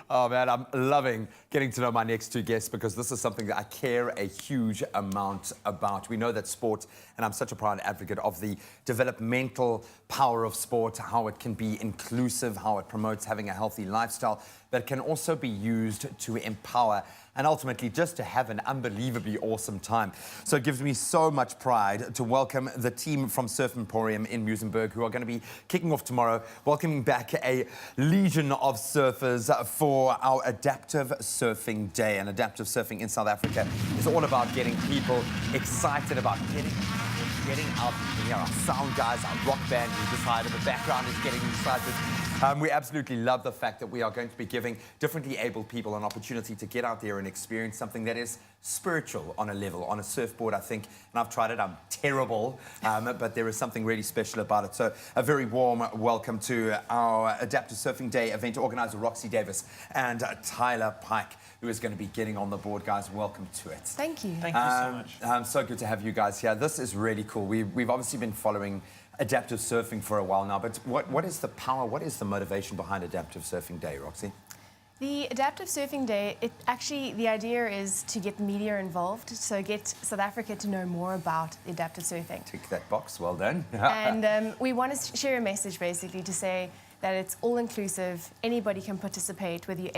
Oh man, I'm loving getting to know my next two guests because this is something that I care a huge amount about. We know that sport, and I'm such a proud advocate of the developmental power of sport, how it can be inclusive, how it promotes having a healthy lifestyle, but it can also be used to empower and ultimately just to have an unbelievably awesome time. So it gives me so much pride to welcome the team from Surf Emporium in Muizenburg, who are going to be kicking off tomorrow, welcoming back a legion of surfers for our Adaptive Surfing Day. And Adaptive Surfing in South Africa is all about getting people excited about getting out. You can hear our sound guys, our rock band who decided the background is getting excited. We absolutely love the fact that we are going to be giving differently abled people an opportunity to get out there and experience something that is spiritual on a level. On a surfboard, I think, and I've tried it, I'm terrible, but there is something really special about it. So a very warm welcome to our Adaptive Surfing Day event organizer, Roxy and Tyler Pike, who is going to be getting on the board. Guys, welcome to it. Thank you. Thank you so much. So good to have you guys here. This is really cool. We've obviously been following adaptive surfing for a while now, but what is the power, what is the motivation behind Adaptive Surfing Day, Roxy? The Adaptive Surfing Day, the idea is to get the media involved, so get South Africa to know more about adaptive surfing. Tick that box, well done. And we want to share a message basically to say that it's all-inclusive, anybody can participate, whether you're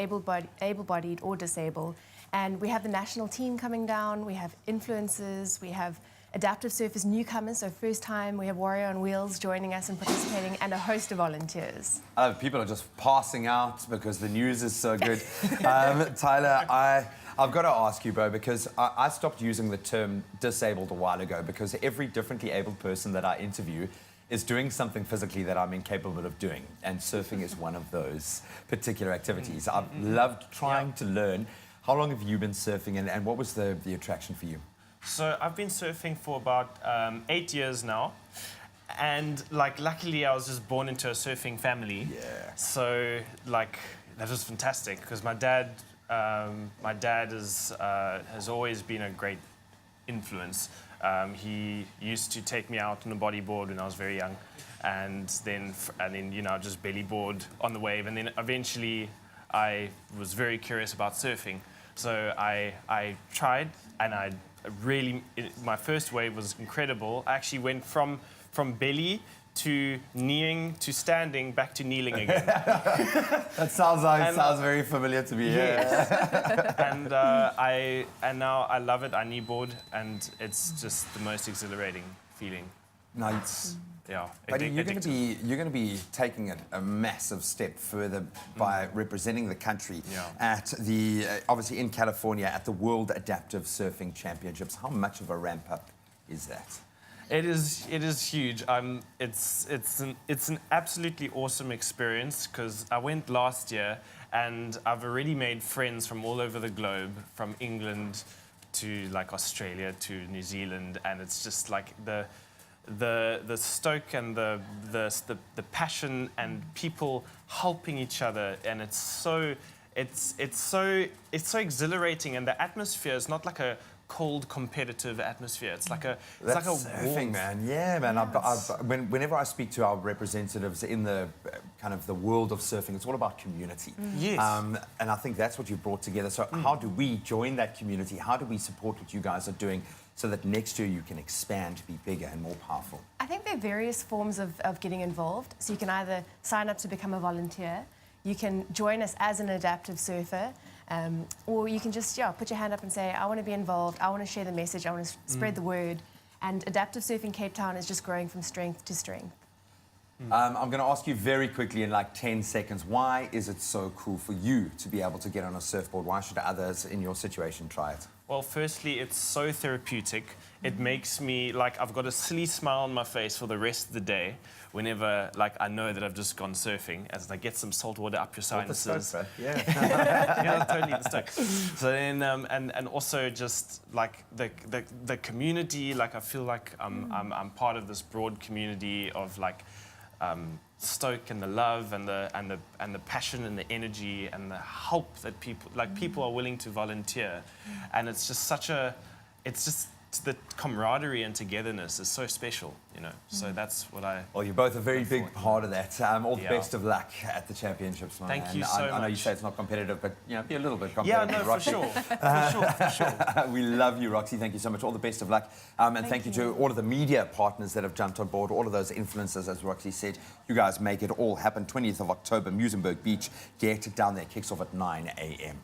able-bodied or disabled. And we have the national team coming down, we have influencers, we have adaptive surfers newcomers, so first time we have Warrior on Wheels joining us and participating, and a host of volunteers. People are just passing out because the news is so good. Tyler, I've got to ask you, bro, because I stopped using the term disabled a while ago because every differently abled person that I interview is doing something physically that I'm incapable of doing, and surfing is one of those particular activities. I've loved trying to learn. How long have you been surfing, and what was the attraction for you? So I've been surfing for about 8 years now, and luckily I was just born into a surfing family. Yeah. So that was fantastic because my dad has always been a great influence. He used to take me out on a bodyboard when I was very young, and then just belly board on the wave, and then eventually I was very curious about surfing. So I tried, and my first wave was incredible. I actually went from belly to kneeing to standing back to kneeling again. That sounds very familiar to me. Yes. And now I love it. I kneeboard, and it's just the most exhilarating feeling. Nice. Yeah. But you're going to be taking it a massive step further by representing the country at the obviously in California at the World Adaptive Surfing Championships. How much of a ramp up is that? It is huge. It's an absolutely awesome experience because I went last year, and I've already made friends from all over the globe, from England to Australia to New Zealand, and it's just the stoke and the passion and people helping each other, and it's so exhilarating, and the atmosphere is not like a cold competitive atmosphere. It's like a surfing, warmth. man. Yeah, man. Whenever I speak to our representatives in the kind of the world of surfing, it's all about community. Yes. And I think that's what you brought together. So how do we join that community? How do we support what you guys are doing so that next year you can expand to be bigger and more powerful? I think there are various forms of getting involved. So you can either sign up to become a volunteer, you can join us as an adaptive surfer, or you can just put your hand up and say, I want to be involved, I want to share the message, I want to spread the word. And Adaptive Surfing Cape Town is just growing from strength to strength. I'm going to ask you very quickly in 10 seconds, why is it so cool for you to be able to get on a surfboard? Why should others in your situation try it? Well, firstly, it's so therapeutic. It makes me, I've got a silly smile on my face for the rest of the day whenever, I know that I've just gone surfing, as I get some salt water up your sinuses. Yeah, totally the stoke. So then, and also just, the community, I feel like I'm part of this broad community of, stoke and the love and the passion and the energy and the help that people are willing to volunteer, and it's just the camaraderie and togetherness is so special, you know. So that's what I. Well, you're both a very big part of that. All the Yeah. best of luck at the championships, man. Thank you And so I know you much. say it's not competitive, but you know, be a little bit Yeah, competitive. no, for Roxy. sure, for sure. We love you, Roxy. Thank you so much. All the best of luck. And thank you to all of the media partners that have jumped on board, all of those influencers, as Roxy said. You guys make it all happen. 20th of October, Muizenburg Beach. Get down there. Kicks off at 9 a.m.